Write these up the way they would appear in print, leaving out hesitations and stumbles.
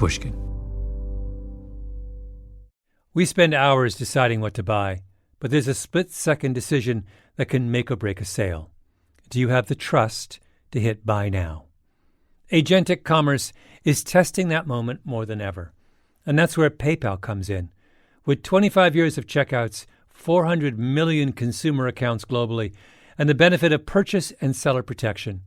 Pushkin. We spend hours deciding what to buy, but there's a split-second decision that can make or break a sale. Do you have the trust to hit buy now? Agentic commerce is testing that moment more than ever. And that's where PayPal comes in. With 25 years of checkouts, 400 million consumer accounts globally, and the benefit of purchase and seller protection,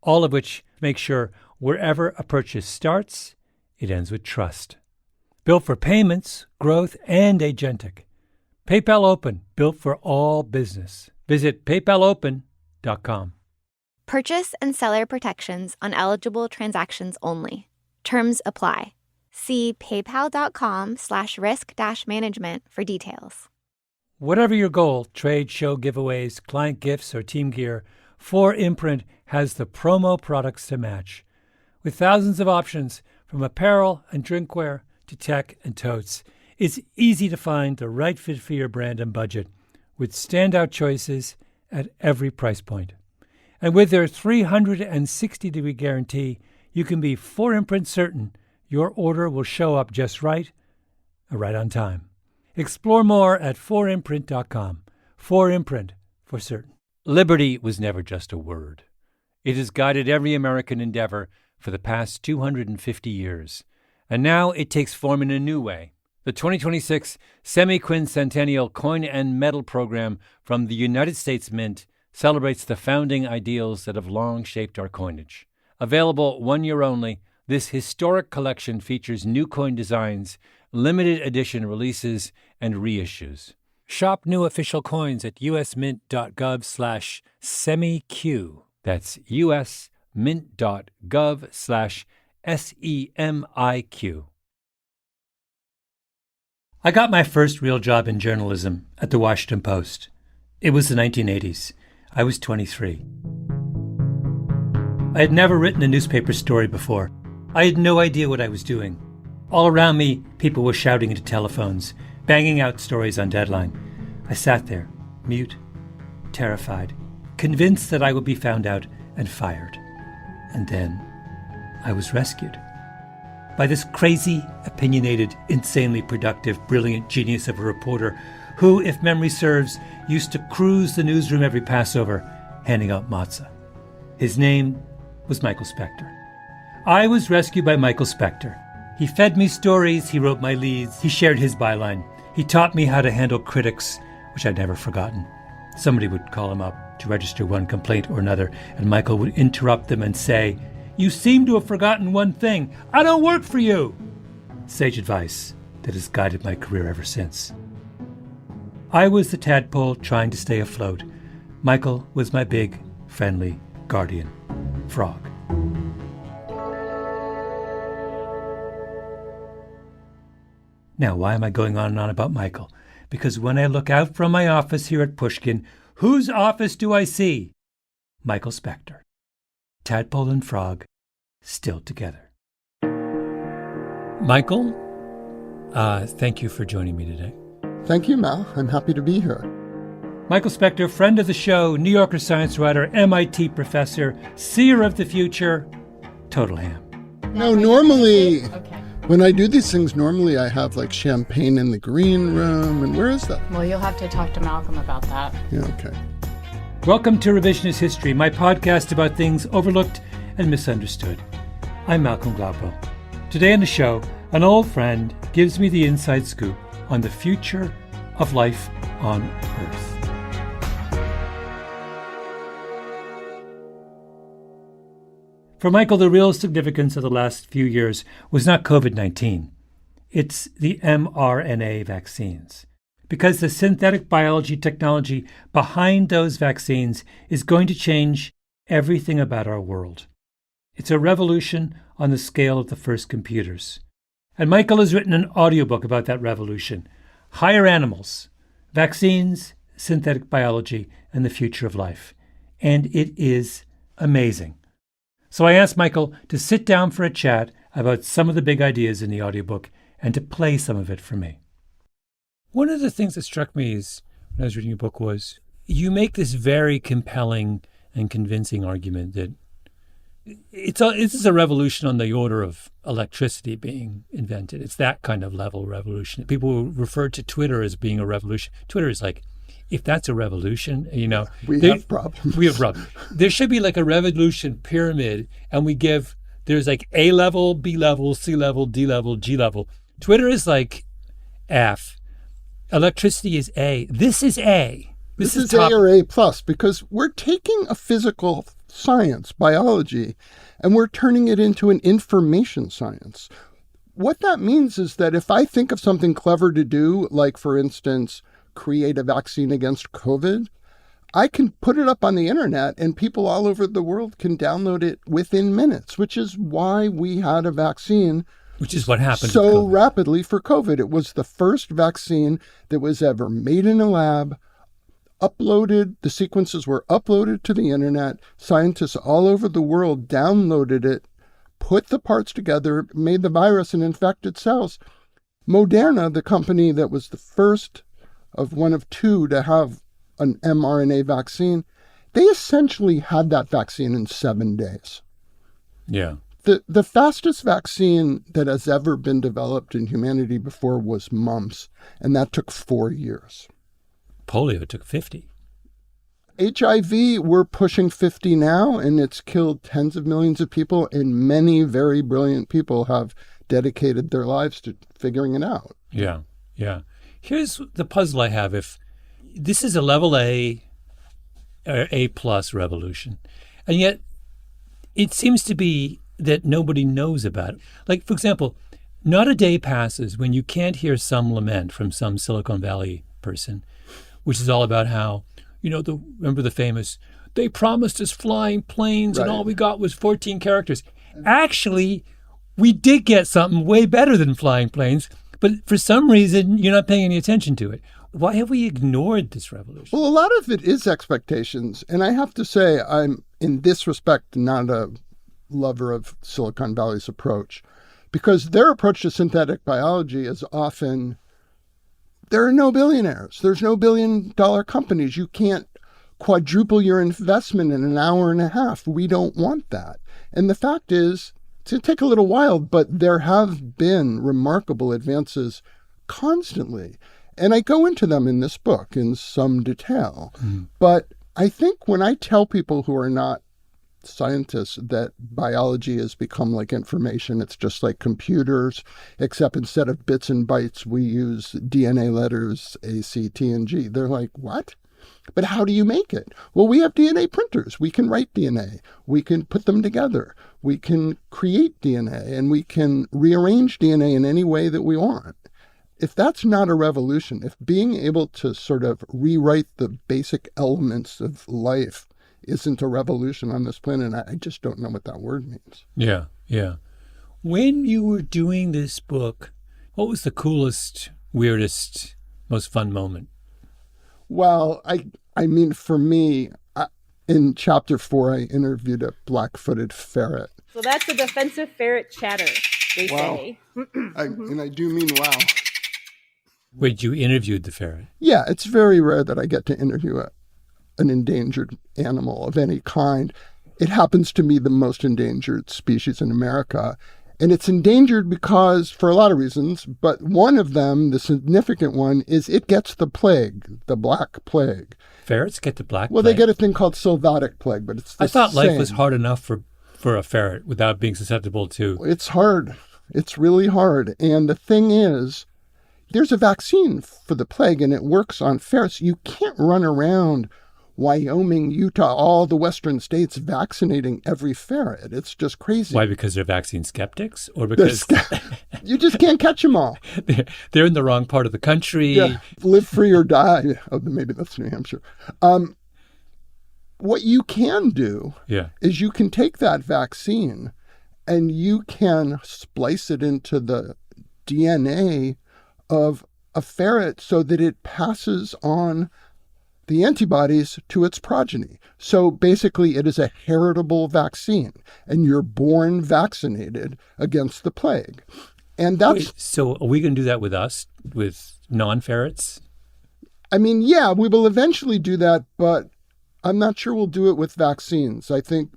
all of which make sure wherever a purchase starts, it ends with trust. Built for payments, growth, and agentic. PayPal Open, built for all business. Visit paypalopen.com. Purchase and seller protections on eligible transactions only. Terms apply. See paypal.com/risk-management for details. Whatever your goal, trade, show, giveaways, client gifts, or team gear, 4imprint has the promo products to match. With thousands of options, from apparel and drinkware to tech and totes, it's easy to find the right fit for your brand and budget, with standout choices at every price point. And with their 360-degree guarantee, you can be 4imprint certain your order will show up just right on time. Explore more at 4imprint.com. 4imprint, for certain. Liberty was never just a word. It has guided every American endeavor for the past 250 years. And now it takes form in a new way. The 2026 Semi-Quincentennial Coin and Medal Program from the United States Mint celebrates the founding ideals that have long shaped our coinage. Available 1 year only, this historic collection features new coin designs, limited edition releases, and reissues. Shop new official coins at usmint.gov/semiq. That's usmint.gov/SEMIQ. I got my first real job in journalism at the Washington Post. It was the 1980s. I was 23. I had never written a newspaper story before. I had no idea what I was doing. All around me, people were shouting into telephones, banging out stories on deadline. I sat there, mute, terrified, convinced that I would be found out and fired. And then I was rescued by this crazy, opinionated, insanely productive, brilliant genius of a reporter who, if memory serves, used to cruise the newsroom every Passover, handing out matzah. His name was Michael Specter. I was rescued by Michael Specter. He fed me stories, he wrote my leads, he shared his byline. He taught me how to handle critics, which I'd never forgotten. Somebody would call him up to register one complaint or another, and Michael would interrupt them and say, "You seem to have forgotten one thing. I don't work for you." Sage advice that has guided my career ever since. I was the tadpole trying to stay afloat. Michael was my big, friendly guardian frog. Now, why am I going on and on about Michael? Because when I look out from my office here at Pushkin, whose office do I see? Michael Specter. Tadpole and frog, still together. Michael, thank you for joining me today. Thank you, Mal. I'm happy to be here. Michael Specter, friend of the show, New Yorker science writer, MIT professor, seer of the future, total ham. No, normally, when I do these things, normally I have like champagne in the green room. And where is that? Well, you'll have to talk to Malcolm about that. Yeah, okay. Welcome to Revisionist History, my podcast about things overlooked and misunderstood. I'm Malcolm Gladwell. Today on the show, an old friend gives me the inside scoop on the future of life on Earth. For Michael, the real significance of the last few years was not COVID-19. It's the mRNA vaccines. Because the synthetic biology technology behind those vaccines is going to change everything about our world. It's a revolution on the scale of the first computers. And Michael has written an audiobook about that revolution, Higher Animals, Vaccines, Synthetic Biology, and the Future of Life. And it is amazing. So I asked Michael to sit down for a chat about some of the big ideas in the audiobook and to play some of it for me. One of the things that struck me is, when I was reading your book, was you make this very compelling and convincing argument that This is a revolution on the order of electricity being invented. It's that kind of level revolution. People refer to Twitter as being a revolution. Twitter is like, if that's a revolution, we have problems. We have problems. There should be like a revolution pyramid, and there's like A level, B level, C level, D level, G level. Twitter is like F. Electricity is A. This is A. This is A or A plus, because we're taking a physical science, biology, and we're turning it into an information science. What that means is that if I think of something clever to do, like, for instance, create a vaccine against COVID, I can put it up on the internet and people all over the world can download it within minutes, which is why we had a vaccine. Which is what happened so rapidly for COVID. It was the first vaccine that was ever made in a lab, uploaded, the sequences were uploaded to the internet. Scientists all over the world downloaded it, put the parts together, made the virus and infected cells. Moderna, the company that was the first of one of two to have an mRNA vaccine, they essentially had that vaccine in 7 days. Yeah. The fastest vaccine that has ever been developed in humanity before was mumps, and that took 4 years. Polio took 50. HIV, we're pushing 50 now, and it's killed tens of millions of people, and many very brilliant people have dedicated their lives to figuring it out. Yeah, yeah. Here's the puzzle I have. If this is a level A or A plus revolution, and yet it seems to be that nobody knows about it. Like, for example, not a day passes when you can't hear some lament from some Silicon Valley person, which is all about how, remember the famous, they promised us flying planes and all we got was 14 characters. Actually, we did get something way better than flying planes, but for some reason, you're not paying any attention to it. Why have we ignored this revolution? Well, a lot of it is expectations. And I have to say, I'm, in this respect, not a lover of Silicon Valley's approach, because their approach to synthetic biology is often, there are no billionaires. There's no billion-dollar companies. You can't quadruple your investment in an hour and a half. We don't want that. And the fact is, it's going to take a little while, but there have been remarkable advances constantly. And I go into them in this book in some detail. Mm-hmm. But I think when I tell people who are not scientists that biology has become like information, it's just like computers, except instead of bits and bytes, we use DNA letters, A, C, T, and G. They're like, what? But how do you make it? Well, we have DNA printers. We can write DNA. We can put them together. We can create DNA, and we can rearrange DNA in any way that we want. If that's not a revolution, if being able to sort of rewrite the basic elements of life isn't a revolution on this planet, I just don't know what that word means. Yeah, yeah. When you were doing this book, what was the coolest, weirdest, most fun moment? Well, I mean, for me, in chapter 4, I interviewed a black-footed ferret. So that's a defensive ferret chatter, they say. And I do mean wow. Wait, you interviewed the ferret? Yeah, it's very rare that I get to interview an endangered animal of any kind. It happens to be the most endangered species in America. And it's endangered because, for a lot of reasons, but one of them, the significant one, is it gets the plague, the black plague. Ferrets get the black plague? Well, they get a thing called sylvatic plague, but it's the same. I thought life was hard enough for a ferret without being susceptible to... It's hard. It's really hard. And the thing is, there's a vaccine for the plague, and it works on ferrets. You can't run around Wyoming, Utah, all the western states vaccinating every ferret. It's just crazy. Why? Because they're vaccine skeptics? Or because... You just can't catch them all. They're in the wrong part of the country. Yeah. Live free or die. Oh, maybe that's New Hampshire. What you can do is you can take that vaccine and you can splice it into the DNA of a ferret so that it passes on the antibodies to its progeny. So basically it is a heritable vaccine and you're born vaccinated against the plague. And that's... Wait, so are we going to do that with us, with non-ferrets? I mean, yeah, we will eventually do that, but I'm not sure we'll do it with vaccines. I think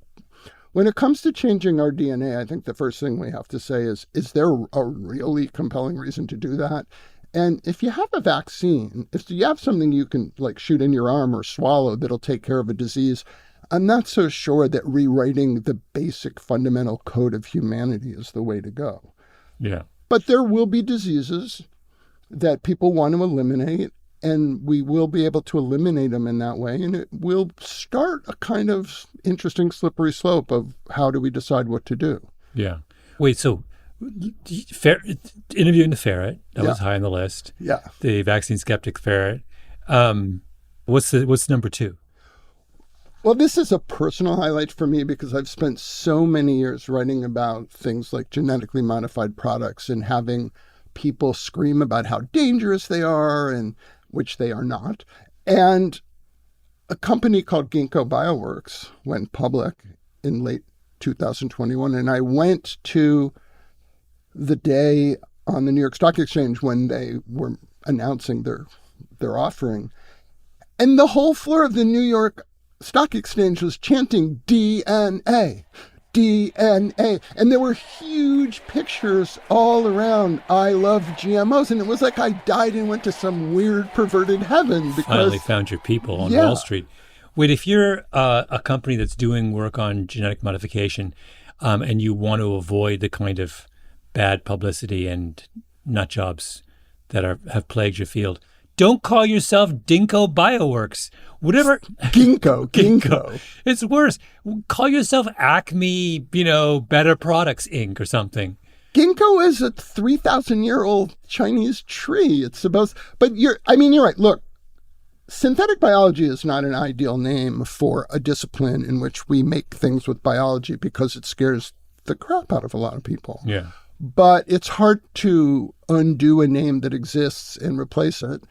When it comes to changing our DNA, I think the first thing we have to say is there a really compelling reason to do that? And if you have a vaccine, if you have something you can like shoot in your arm or swallow that'll take care of a disease, I'm not so sure that rewriting the basic fundamental code of humanity is the way to go. Yeah. But there will be diseases that people want to eliminate, and we will be able to eliminate them in that way. And it will start a kind of interesting slippery slope of how do we decide what to do. Yeah. Wait, so interviewing the ferret, that was high on the list. Yeah. The vaccine skeptic ferret. What's number 2? Well, this is a personal highlight for me because I've spent so many years writing about things like genetically modified products and having people scream about how dangerous they are, and which they are not. And a company called Ginkgo Bioworks went public in late 2021. And I went to the day on the New York Stock Exchange when they were announcing their offering. And the whole floor of the New York Stock Exchange was chanting DNA, DNA. And there were huge pictures all around, I love GMOs. And it was like I died and went to some weird perverted heaven. Because finally found your people on Wall Street. Wait, if you're a company that's doing work on genetic modification and you want to avoid the kind of bad publicity and nut jobs that have plagued your field, don't call yourself Ginkgo Bioworks. Whatever. Ginkgo. It's worse. Call yourself Acme, Better Products Inc. or something. Ginkgo is a 3,000-year-old Chinese tree. It's supposed, but you're right. Look, synthetic biology is not an ideal name for a discipline in which we make things with biology because it scares the crap out of a lot of people. Yeah. But it's hard to undo a name that exists and replace it.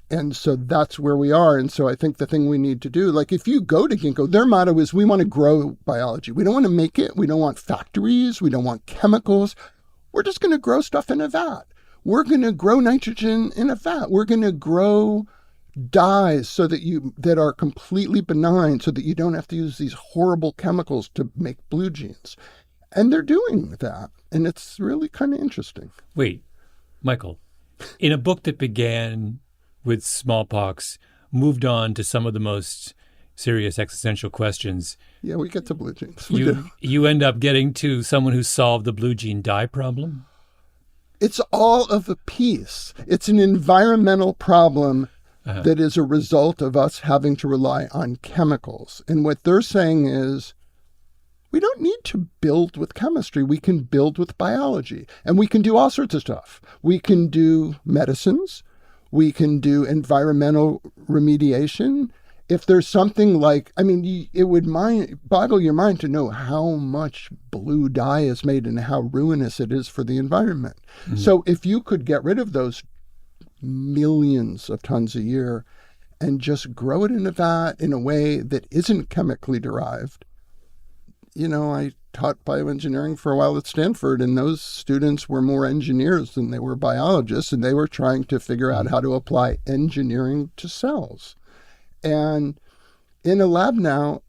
And so that's where we are. And so I think the thing we need to do, like if you go to Ginkgo, their motto is we want to grow biology. We don't want to make it. We don't want factories. We don't want chemicals. We're just going to grow stuff in a vat. We're going to grow nitrogen in a vat. We're going to grow dyes that are completely benign so that you don't have to use these horrible chemicals to make blue jeans. And they're doing that. And it's really kind of interesting. Wait, Michael, in a book that began with smallpox, moved on to some of the most serious existential questions. Yeah, we get to blue jeans. You end up getting to someone who solved the blue jean dye problem? It's all of a piece. It's an environmental problem that is a result of us having to rely on chemicals. And what they're saying is, we don't need to build with chemistry. We can build with biology. And we can do all sorts of stuff. We can do medicines. We can do environmental remediation. If there's something like, it would boggle your mind to know how much blue dye is made and how ruinous it is for the environment. Mm-hmm. So if you could get rid of those millions of tons a year and just grow it in a vat in a way that isn't chemically derived. I taught bioengineering for a while at Stanford, and those students were more engineers than they were biologists, and they were trying to figure out how to apply engineering to cells. And in a lab now,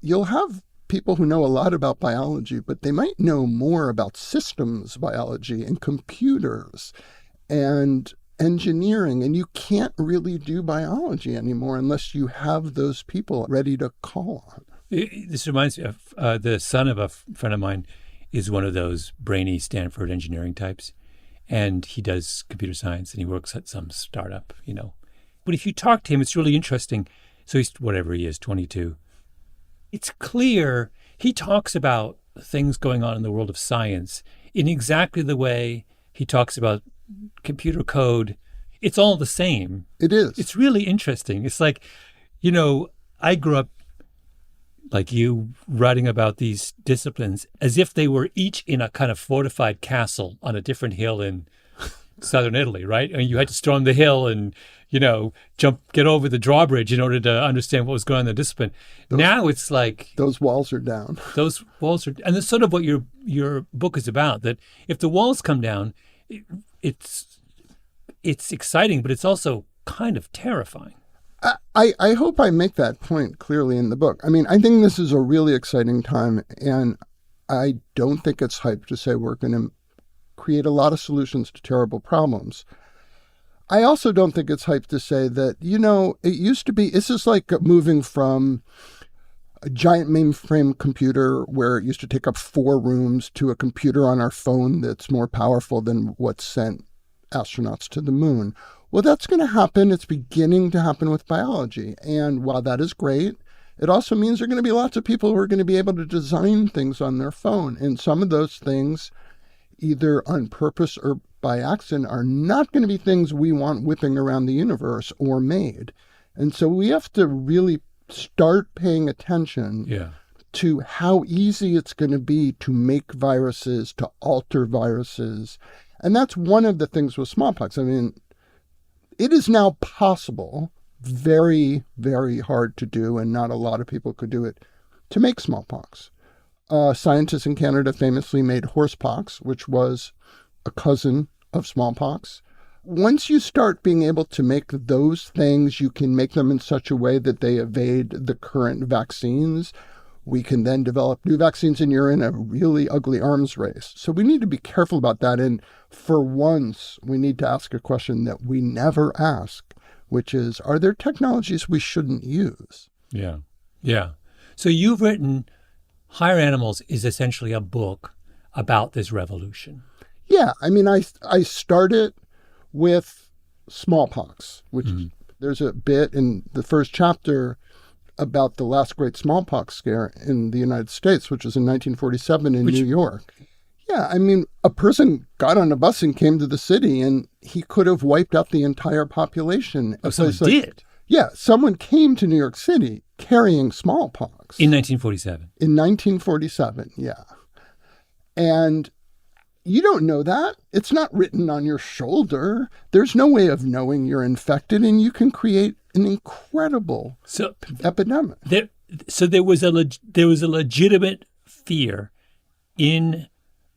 you'll have people who know a lot about biology, but they might know more about systems biology and computers and engineering, and you can't really do biology anymore unless you have those people ready to call on. This reminds me of the son of a friend of mine is one of those brainy Stanford engineering types, and he does computer science, and he works at some startup, But if you talk to him, it's really interesting. So he's, whatever he is, 22. It's clear he talks about things going on in the world of science in exactly the way he talks about computer code. It's all the same. It is. It's really interesting. It's like, I grew up like you writing about these disciplines as if they were each in a kind of fortified castle on a different hill in southern Italy, right? And you had to storm the hill and, get over the drawbridge in order to understand what was going on in the discipline. Now it's like those walls are down. And that's sort of what your book is about, that if the walls come down, it's exciting, but it's also kind of terrifying. I hope I make that point clearly in the book. I mean, I think this is a really exciting time, and I don't think it's hype to say we're going to create a lot of solutions to terrible problems. I also don't think it's hype to say that, it used to be, it's just like moving from a giant mainframe computer where it used to take up 4 rooms to a computer on our phone that's more powerful than what sent astronauts to the moon. Well, that's going to happen. It's beginning to happen with biology. And while that is great, it also means there are going to be lots of people who are going to be able to design things on their phone. And some of those things, either on purpose or by accident, are not going to be things we want whipping around the universe or made. And so we have to really start paying attention to how easy it's going to be to make viruses, to alter viruses. And that's one of the things with smallpox. I mean, it is now possible, very, very hard to do, and not a lot of people could do it, to make smallpox. Scientists in Canada famously made horsepox, which was a cousin of smallpox. Once you start being able to make those things, you can make them in such a way that they evade the current vaccines. We can then develop new vaccines, and you're in a really ugly arms race. So we need to be careful about that. And for once, we need to ask a question that we never ask, which is, are there technologies we shouldn't use? Yeah. Yeah. So you've written Higher Animals is essentially a book about this revolution. Yeah. I mean, I started with smallpox, which there's a bit in the first chapter about the last great smallpox scare in the United States, which was in 1947 in New York. Yeah, I mean, a person got on a bus and came to the city, and he could have wiped out the entire population. Oh, someone did? Yeah, someone came to New York City carrying smallpox. In 1947? In 1947, yeah. And you don't know that. It's not written on your shoulder. There's no way of knowing you're infected, and you can create an incredible epidemic. There was a legitimate fear in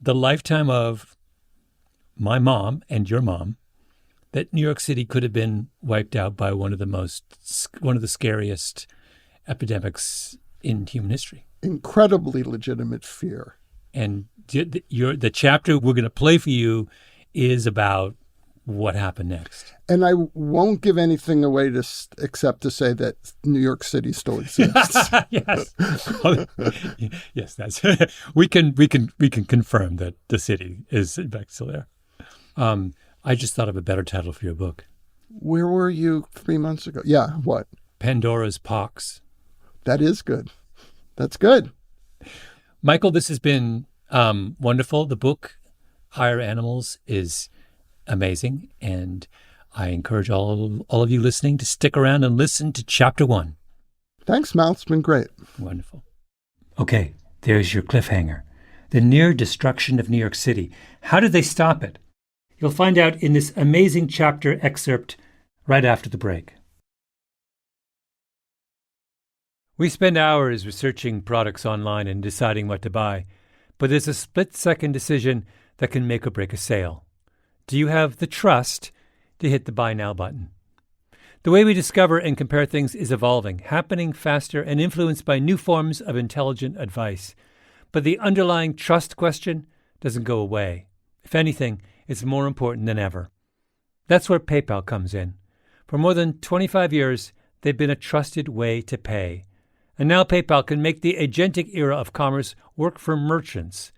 the lifetime of my mom and your mom that New York City could have been wiped out by one of the scariest epidemics in human history. Incredibly legitimate fear. And the chapter we're going to play for you is about what happened next. And I won't give anything away except to say that New York City still exists. Yes. Yes, that's we can confirm that the city is in fact still there. I just thought of a better title for your book. Where were you 3 months ago? Yeah, what? Pandora's Pox. That is good. That's good. Michael, this has been wonderful. The book, Higher Animals, is amazing, and I encourage all of you listening to stick around and listen to Chapter 1. Thanks, Mal. It's been great. Wonderful. Okay, there's your cliffhanger. The near destruction of New York City. How did they stop it? You'll find out in this amazing chapter excerpt right after the break. We spend hours researching products online and deciding what to buy, but there's a split-second decision that can make or break a sale. Do you have the trust to hit the Buy Now button? The way we discover and compare things is evolving, happening faster and influenced by new forms of intelligent advice. But the underlying trust question doesn't go away. If anything, it's more important than ever. That's where PayPal comes in. For more than 25 years, they've been a trusted way to pay. And now PayPal can make the agentic era of commerce work for merchants,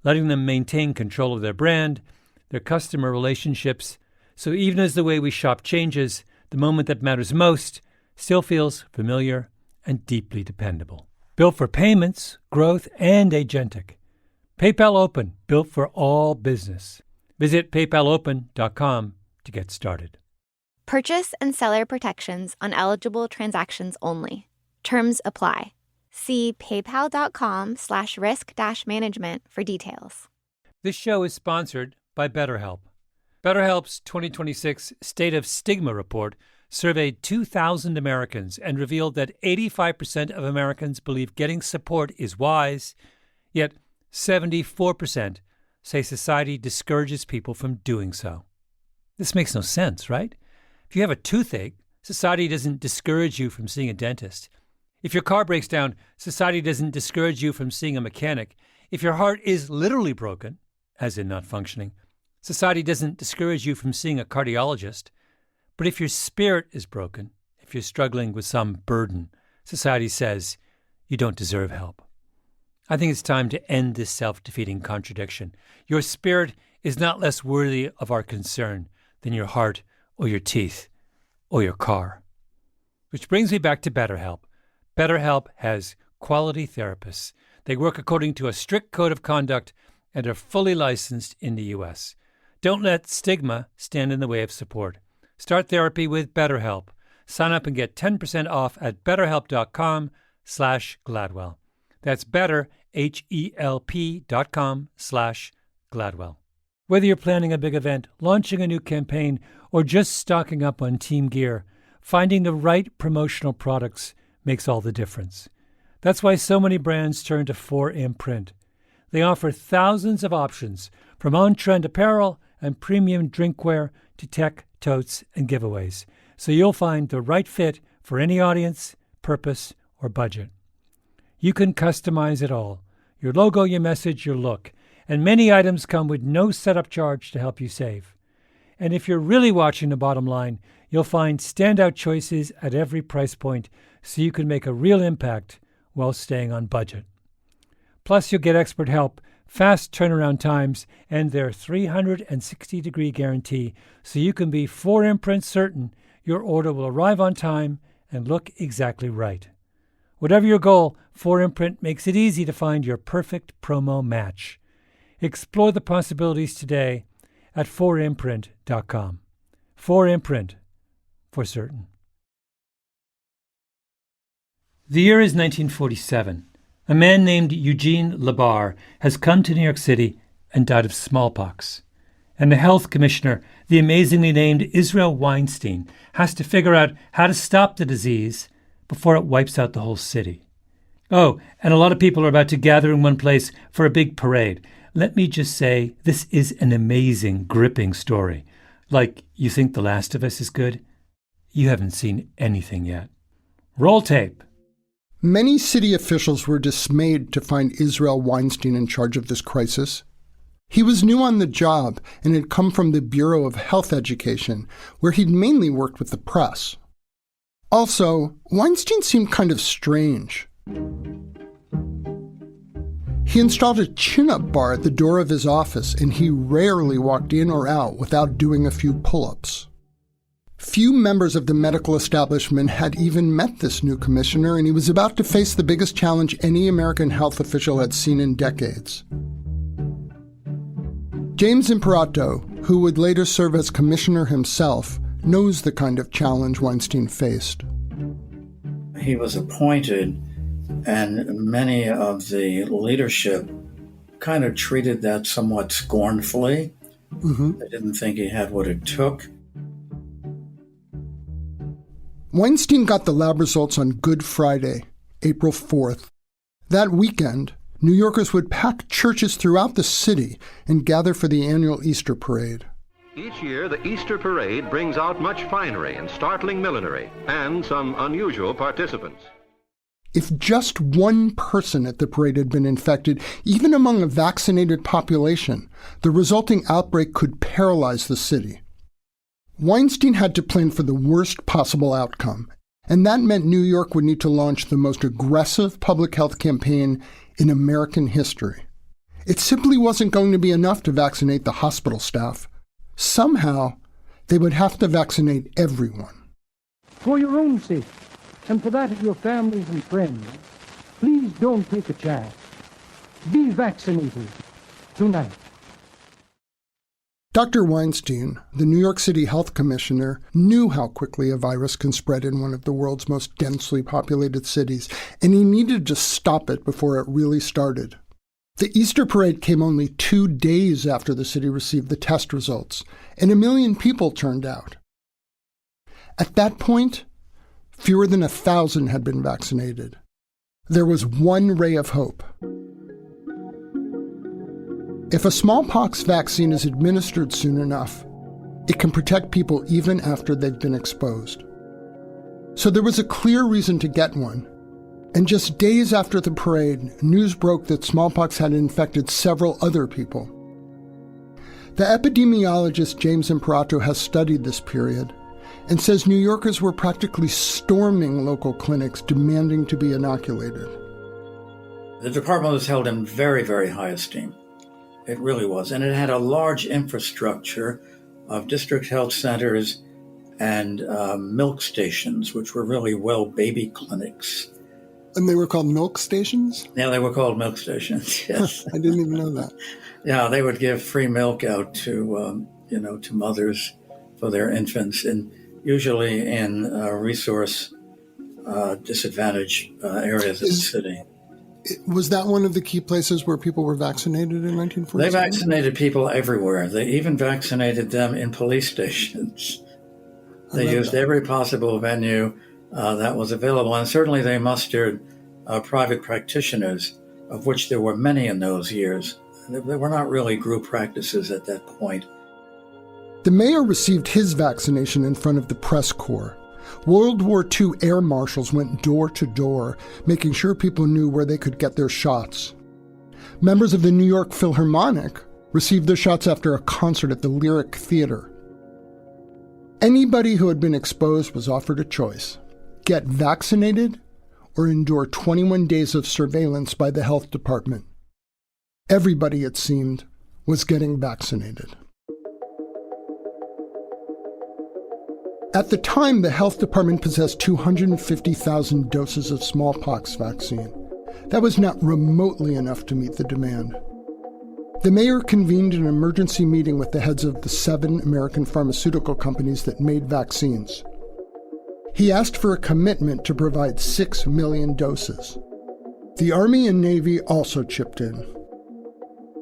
letting them maintain control of their brand, their customer relationships, so even as the way we shop changes, the moment that matters most still feels familiar and deeply dependable. Built for payments, growth, and agentic. PayPal Open, built for all business. Visit paypalopen.com to get started. Purchase and seller protections on eligible transactions only. Terms apply. See paypal.com/risk-management for details. This show is sponsored by BetterHelp. BetterHelp's 2026 State of Stigma report surveyed 2,000 Americans and revealed that 85% of Americans believe getting support is wise, yet 74% say society discourages people from doing so. This makes no sense, right? If you have a toothache, society doesn't discourage you from seeing a dentist. If your car breaks down, society doesn't discourage you from seeing a mechanic. If your heart is literally broken, as in not functioning, society doesn't discourage you from seeing a cardiologist. But if your spirit is broken, if you're struggling with some burden, society says you don't deserve help. I think it's time to end this self-defeating contradiction. Your spirit is not less worthy of our concern than your heart or your teeth or your car. Which brings me back to BetterHelp. BetterHelp has quality therapists. They work according to a strict code of conduct and are fully licensed in the U.S. Don't let stigma stand in the way of support. Start therapy with BetterHelp. Sign up and get 10% off at betterhelp.com/Gladwell. That's betterhelp.com/Gladwell. Whether you're planning a big event, launching a new campaign, or just stocking up on team gear, finding the right promotional products makes all the difference. That's why so many brands turn to 4imprint. They offer thousands of options, from on-trend apparel and premium drinkware to tech, totes, and giveaways, so you'll find the right fit for any audience, purpose, or budget. You can customize it all: your logo, your message, your look, and many items come with no setup charge to help you save. And if you're really watching the bottom line, you'll find standout choices at every price point so you can make a real impact while staying on budget. Plus, you'll get expert help, fast turnaround times, and their 360-degree guarantee so you can be 4imprint certain your order will arrive on time and look exactly right. Whatever your goal, 4imprint makes it easy to find your perfect promo match. Explore the possibilities today at 4imprint.com. 4imprint, for certain. The year is 1947. A man named Eugene Labar has come to New York City and died of smallpox. And the health commissioner, the amazingly named Israel Weinstein, has to figure out how to stop the disease before it wipes out the whole city. Oh, and a lot of people are about to gather in one place for a big parade. Let me just say, this is an amazing, gripping story. Like, you think The Last of Us is good? You haven't seen anything yet. Roll tape. Many city officials were dismayed to find Israel Weinstein in charge of this crisis. He was new on the job and had come from the Bureau of Health Education, where he'd mainly worked with the press. Also, Weinstein seemed kind of strange. He installed a chin-up bar at the door of his office, and he rarely walked in or out without doing a few pull-ups. Few members of the medical establishment had even met this new commissioner, and he was about to face the biggest challenge any American health official had seen in decades. James Imperato, who would later serve as commissioner himself, knows the kind of challenge Weinstein faced. He was appointed, and many of the leadership kind of treated that somewhat scornfully. They didn't think he had what it took. Weinstein got the lab results on Good Friday, April 4th. That weekend, New Yorkers would pack churches throughout the city and gather for the annual Easter parade. Each year, the Easter parade brings out much finery and startling millinery, and some unusual participants. If just one person at the parade had been infected, even among a vaccinated population, the resulting outbreak could paralyze the city. Weinstein had to plan for the worst possible outcome, and that meant New York would need to launch the most aggressive public health campaign in American history. It simply wasn't going to be enough to vaccinate the hospital staff. Somehow, they would have to vaccinate everyone. For your own sake, and for that of your families and friends, please don't take a chance. Be vaccinated tonight. Dr. Weinstein, the New York City health commissioner, knew how quickly a virus can spread in one of the world's most densely populated cities, and he needed to stop it before it really started. The Easter parade came only 2 days after the city received the test results, and 1 million people turned out. At that point, fewer than 1,000 had been vaccinated. There was one ray of hope. If a smallpox vaccine is administered soon enough, it can protect people even after they've been exposed. So there was a clear reason to get one. And just days after the parade, news broke that smallpox had infected several other people. The epidemiologist James Imperato has studied this period and says New Yorkers were practically storming local clinics demanding to be inoculated. The department was held in very, very high esteem. It really was. And it had a large infrastructure of district health centers and milk stations, which were really baby clinics. And they were called milk stations? Yeah, they were called milk stations, yes. I didn't even know that. Yeah, they would give free milk out to, to mothers for their infants, and usually in resource disadvantaged areas of the city. Was that one of the key places where people were vaccinated in 1947? They vaccinated people everywhere. They even vaccinated them in police stations. They used every possible venue that was available. And certainly they mustered private practitioners, of which there were many in those years. They were not really group practices at that point. The mayor received his vaccination in front of the press corps. World War II air marshals went door to door, making sure people knew where they could get their shots. Members of the New York Philharmonic received their shots after a concert at the Lyric Theater. Anybody who had been exposed was offered a choice: get vaccinated or endure 21 days of surveillance by the health department. Everybody, it seemed, was getting vaccinated. At the time, the health department possessed 250,000 doses of smallpox vaccine. That was not remotely enough to meet the demand. The mayor convened an emergency meeting with the heads of the 7 American pharmaceutical companies that made vaccines. He asked for a commitment to provide 6 million doses. The Army and Navy also chipped in.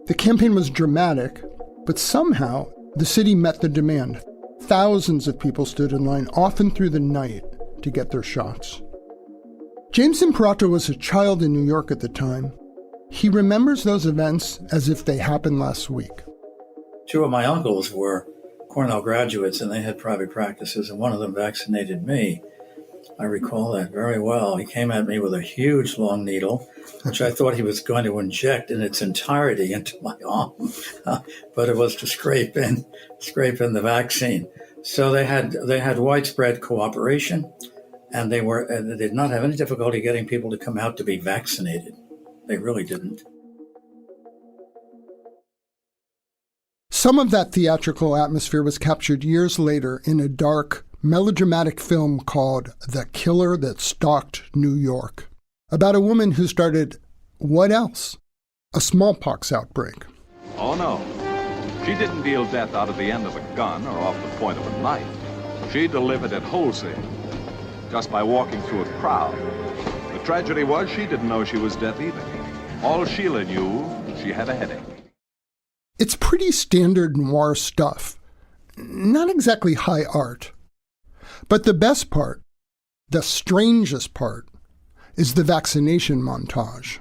The campaign was dramatic, but somehow the city met the demand. Thousands of people stood in line, often through the night, to get their shots. James Imperato was a child in New York at the time. He remembers those events as if they happened last week. 2 of my uncles were Cornell graduates, and they had private practices, and one of them vaccinated me. I recall that very well. He came at me with a huge long needle, which I thought he was going to inject in its entirety into my arm, but it was to scrape in the vaccine. So they had widespread cooperation, and they did not have any difficulty getting people to come out to be vaccinated. They really didn't. Some of that theatrical atmosphere was captured years later in a dark, melodramatic film called The Killer That Stalked New York, about a woman who started, what else? A smallpox outbreak. Oh no, she didn't deal death out of the end of a gun or off the point of a knife. She delivered it wholesale, just by walking through a crowd. The tragedy was she didn't know she was deaf either. All Sheila knew, she had a headache. It's pretty standard noir stuff, not exactly high art. But the best part, the strangest part, is the vaccination montage.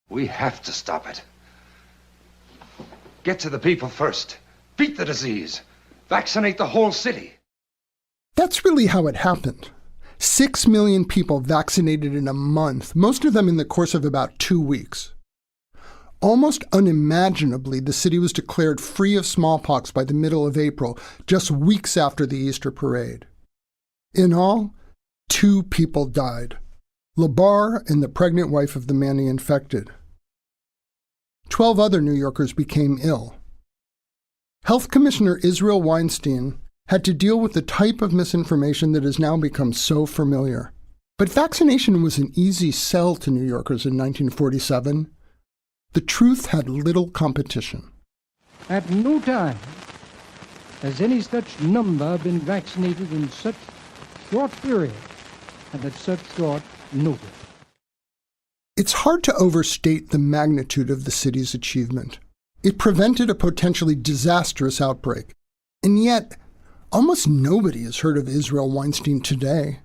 We have to stop it. Get to the people first. Beat the disease. Vaccinate the whole city. That's really how it happened. 6 million people vaccinated in a month, most of them in the course of about 2 weeks. Almost unimaginably, the city was declared free of smallpox by the middle of April, just weeks after the Easter parade. In all, 2 people died: Labar and the pregnant wife of the man he infected. 12 other New Yorkers became ill. Health Commissioner Israel Weinstein had to deal with the type of misinformation that has now become so familiar. But vaccination was an easy sell to New Yorkers in 1947. The truth had little competition. At no time has any such number been vaccinated in such short period and at such short notice. It's hard to overstate the magnitude of the city's achievement. It prevented a potentially disastrous outbreak. And yet, almost nobody has heard of Israel Weinstein today.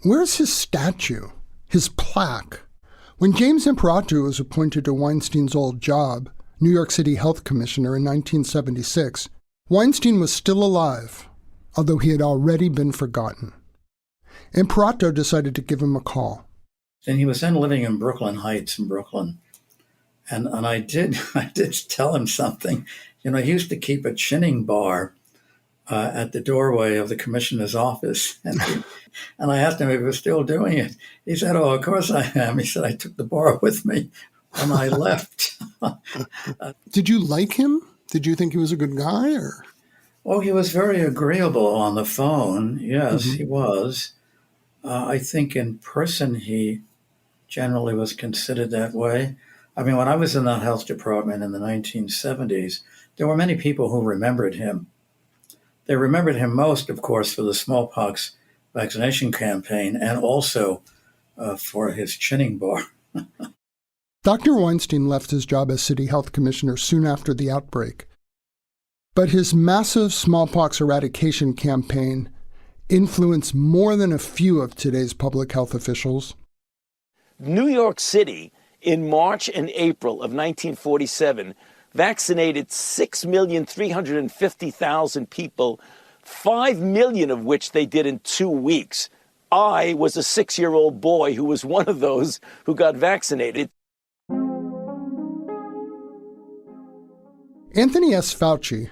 Where's his statue? His plaque? When James Imperato was appointed to Weinstein's old job, New York City Health Commissioner in 1976, Weinstein was still alive, although he had already been forgotten. and Perato decided to give him a call. And he was then living in Brooklyn Heights in Brooklyn. And I did tell him something. He used to keep a chinning bar at the doorway of the commissioner's office. And I asked him if he was still doing it. He said, "Oh, of course I am." He said, "I took the bar with me when I left." Did you like him? Did you think he was a good guy? Or? Oh, he was very agreeable on the phone. Yes, he was. I think in person he generally was considered that way. I mean, when I was in the health department in the 1970s, there were many people who remembered him. They remembered him most, of course, for the smallpox vaccination campaign and also for his chinning bar. Dr. Weinstein left his job as city health commissioner soon after the outbreak. But his massive smallpox eradication campaign influenced more than a few of today's public health officials. New York City, in March and April of 1947, vaccinated 6,350,000 people, 5 million of which they did in 2 weeks. I was a 6-year-old boy who was one of those who got vaccinated. Anthony S. Fauci,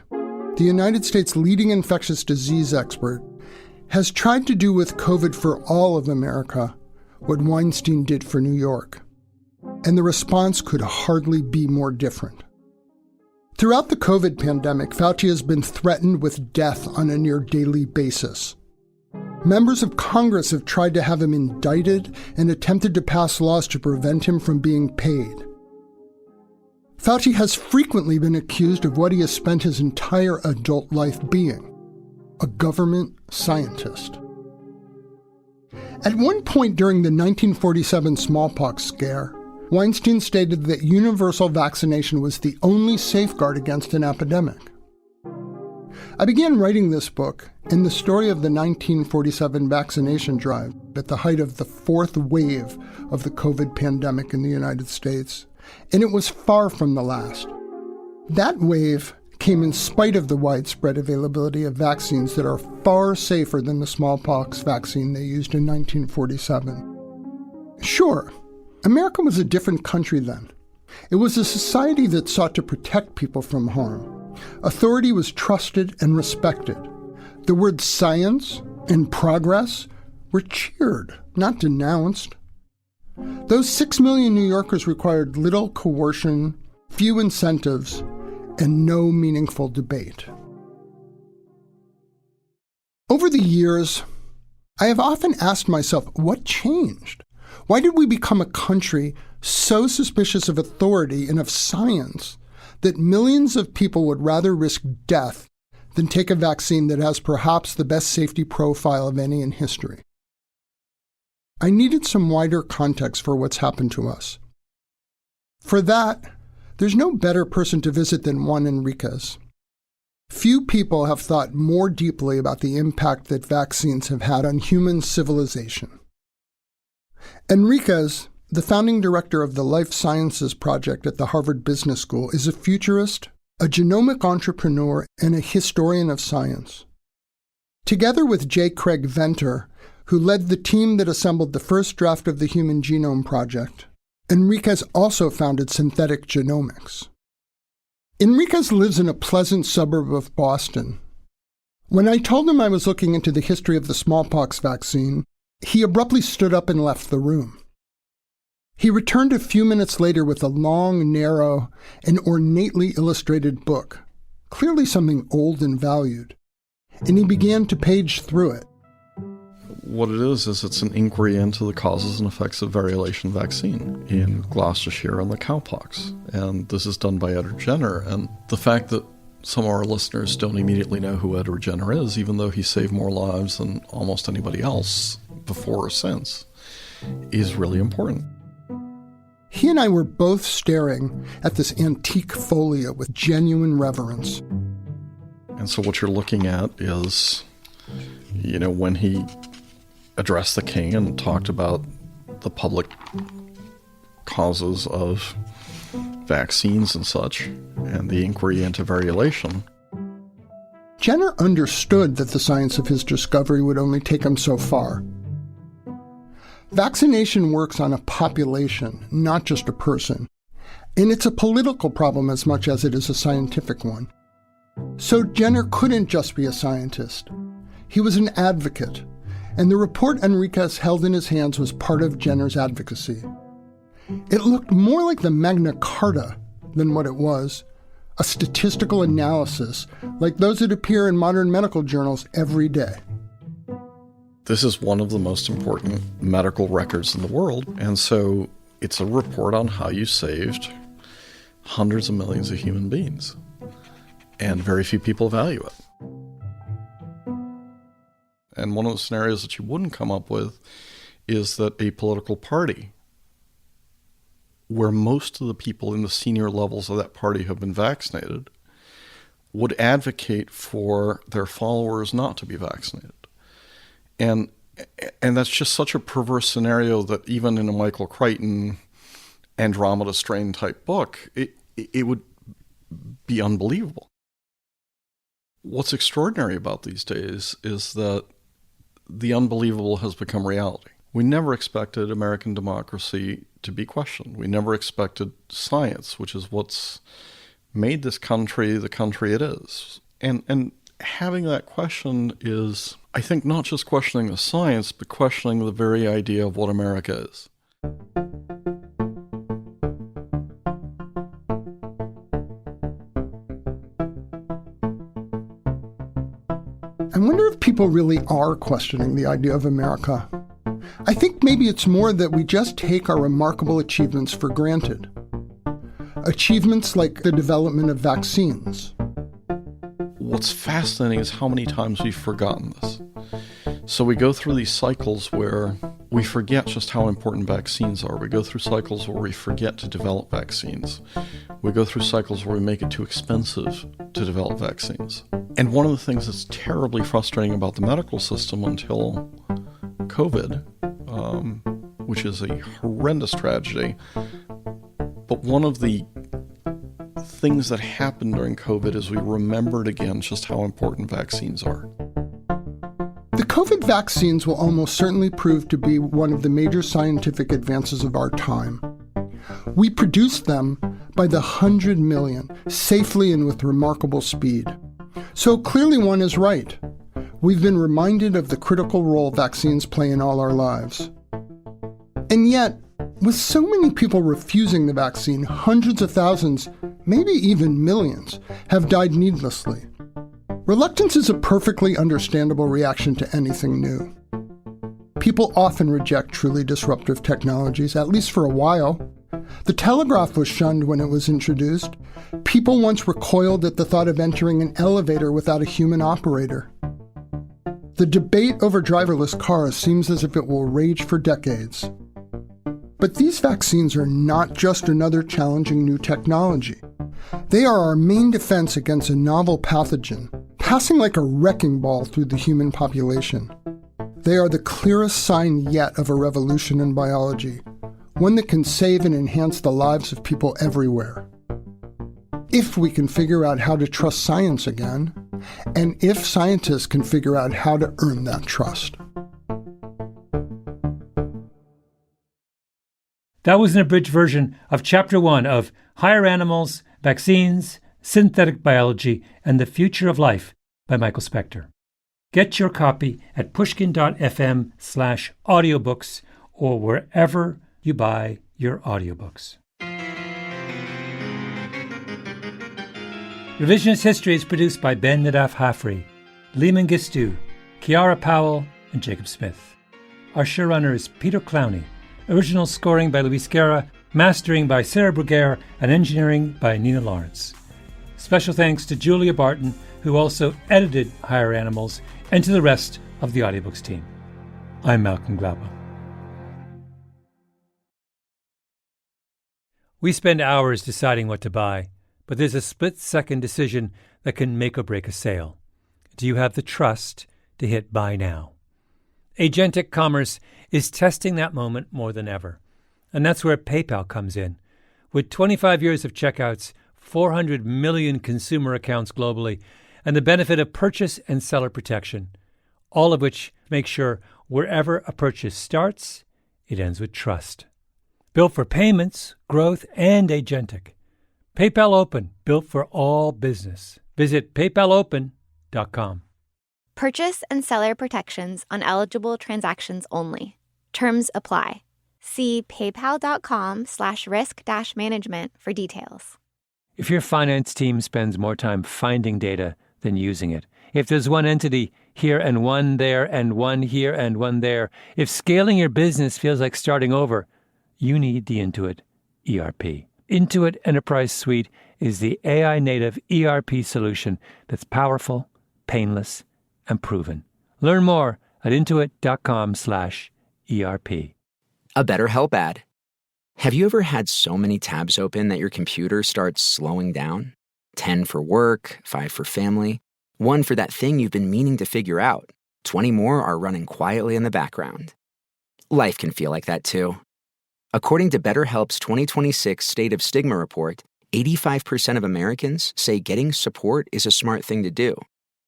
the United States' leading infectious disease expert, has tried to do with COVID for all of America what Weinstein did for New York. And the response could hardly be more different. Throughout the COVID pandemic, Fauci has been threatened with death on a near daily basis. Members of Congress have tried to have him indicted and attempted to pass laws to prevent him from being paid. Fauci has frequently been accused of what he has spent his entire adult life being, a government scientist. At one point during the 1947 smallpox scare, Weinstein stated that universal vaccination was the only safeguard against an epidemic. I began writing this book in the story of the 1947 vaccination drive at the height of the fourth wave of the COVID pandemic in the United States, and it was far from the last. That wave came in spite of the widespread availability of vaccines that are far safer than the smallpox vaccine they used in 1947. Sure, America was a different country then. It was a society that sought to protect people from harm. Authority was trusted and respected. The words science and progress were cheered, not denounced. Those 6 million New Yorkers required little coercion, few incentives, and no meaningful debate. Over the years, I have often asked myself, what changed? Why did we become a country so suspicious of authority and of science that millions of people would rather risk death than take a vaccine that has perhaps the best safety profile of any in history? I needed some wider context for what's happened to us. For that, there's no better person to visit than Juan Enriquez. Few people have thought more deeply about the impact that vaccines have had on human civilization. Enriquez, the founding director of the Life Sciences Project at the Harvard Business School, is a futurist, a genomic entrepreneur, and a historian of science. Together with J. Craig Venter, who led the team that assembled the first draft of the Human Genome Project, Enriquez also founded Synthetic Genomics. Enriquez lives in a pleasant suburb of Boston. When I told him I was looking into the history of the smallpox vaccine, he abruptly stood up and left the room. He returned a few minutes later with a long, narrow, and ornately illustrated book, clearly something old and valued, and he began to page through it. What it is it's an inquiry into the causes and effects of variolation vaccine in Gloucestershire and the cowpox. And this is done by Edward Jenner. And the fact that some of our listeners don't immediately know who Edward Jenner is, even though he saved more lives than almost anybody else before or since, is really important. He and I were both staring at this antique folio with genuine reverence. And so what you're looking at is, when he addressed the king and talked about the public causes of vaccines and such, and the inquiry into variolation. Jenner understood that the science of his discovery would only take him so far. Vaccination works on a population, not just a person. And it's a political problem as much as it is a scientific one. So Jenner couldn't just be a scientist. He was an advocate, and the report Enriquez held in his hands was part of Jenner's advocacy. It looked more like the Magna Carta than what it was, a statistical analysis like those that appear in modern medical journals every day. This is one of the most important medical records in the world, and so it's a report on how you saved hundreds of millions of human beings. And very few people value it. And one of the scenarios that you wouldn't come up with is that a political party, where most of the people in the senior levels of that party have been vaccinated, would advocate for their followers not to be vaccinated. And that's just such a perverse scenario that even in a Michael Crichton Andromeda Strain type book, it would be unbelievable. What's extraordinary about these days is that the unbelievable has become reality. We never expected American democracy to be questioned. We never expected science, which is what's made this country the country it is. And having that question is, I think, not just questioning the science, but questioning the very idea of what America is. I wonder if people really are questioning the idea of America. I think maybe it's more that we just take our remarkable achievements for granted. Achievements like the development of vaccines. What's fascinating is how many times we've forgotten this. So we go through these cycles where we forget just how important vaccines are. We go through cycles where we forget to develop vaccines. We go through cycles where we make it too expensive to develop vaccines. And one of the things that's terribly frustrating about the medical system until COVID, which is a horrendous tragedy, but one of the things that happened during COVID is we remembered again just how important vaccines are. The COVID vaccines will almost certainly prove to be one of the major scientific advances of our time. We produced them by the 100 million, safely and with remarkable speed. So clearly one is right. We've been reminded of the critical role vaccines play in all our lives. And yet, with so many people refusing the vaccine, hundreds of thousands, maybe even millions, have died needlessly. Reluctance is a perfectly understandable reaction to anything new. People often reject truly disruptive technologies, at least for a while. The telegraph was shunned when it was introduced. People once recoiled at the thought of entering an elevator without a human operator. The debate over driverless cars seems as if it will rage for decades. But these vaccines are not just another challenging new technology. They are our main defense against a novel pathogen, passing like a wrecking ball through the human population. They are the clearest sign yet of a revolution in biology, one that can save and enhance the lives of people everywhere. If we can figure out how to trust science again, and if scientists can figure out how to earn that trust. That was an abridged version of Chapter 1 of Higher Animals, Vaccines, Synthetic Biology, and the Future of Life by Michael Specter. Get your copy at pushkin.fm/audiobooks or wherever you buy your audiobooks. Revisionist History is produced by Ben Nadaf Hafri, Lee Mengistu, Kiara Powell, and Jacob Smith. Our showrunner is Peter Clowney. Original scoring by Luis Guerra, mastering by Sarah Bruguer, and engineering by Nina Lawrence. Special thanks to Julia Barton, who also edited Higher Animals, and to the rest of the audiobooks team. I'm Malcolm Gladwell. We spend hours deciding what to buy, but there's a split-second decision that can make or break a sale. Do you have the trust to hit buy now? Agentic commerce is testing that moment more than ever. And that's where PayPal comes in. With 25 years of checkouts, 400 million consumer accounts globally, and the benefit of purchase and seller protection, all of which make sure wherever a purchase starts, It ends with trust. Built for payments, growth, and agentic. PayPal Open, built for all business. Visit paypalopen.com. Purchase and seller protections on eligible transactions only. Terms apply. See paypal.com/risk-management for details. If your finance team spends more time finding data than using it, if there's one entity here and one there and one here and one there, if scaling your business feels like starting over, you need the Intuit ERP. Intuit Enterprise Suite is the AI-native ERP solution that's powerful, painless, and proven. Learn more at intuit.com/ERP. A BetterHelp ad. Have you ever had so many tabs open that your computer starts slowing down? 10 for work, 5 for family, 1 for that thing you've been meaning to figure out. 20 more are running quietly in the background. Life can feel like that too. According to BetterHelp's 2026 State of Stigma report, 85% of Americans say getting support is a smart thing to do.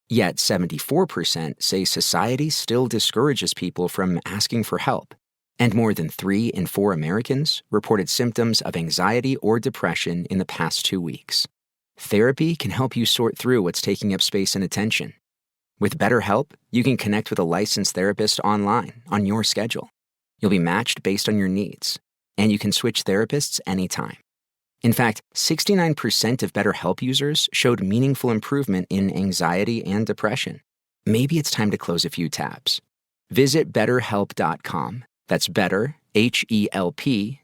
Yet 74% say society still discourages people from asking for help. And more than 3 in 4 Americans reported symptoms of anxiety or depression in the past 2 weeks. Therapy can help you sort through what's taking up space and attention. With BetterHelp, you can connect with a licensed therapist online on your schedule. You'll be matched based on your needs, and you can switch therapists anytime. In fact, 69% of BetterHelp users showed meaningful improvement in anxiety and depression. Maybe it's time to close a few tabs. Visit BetterHelp.com. That's better, HELP.com.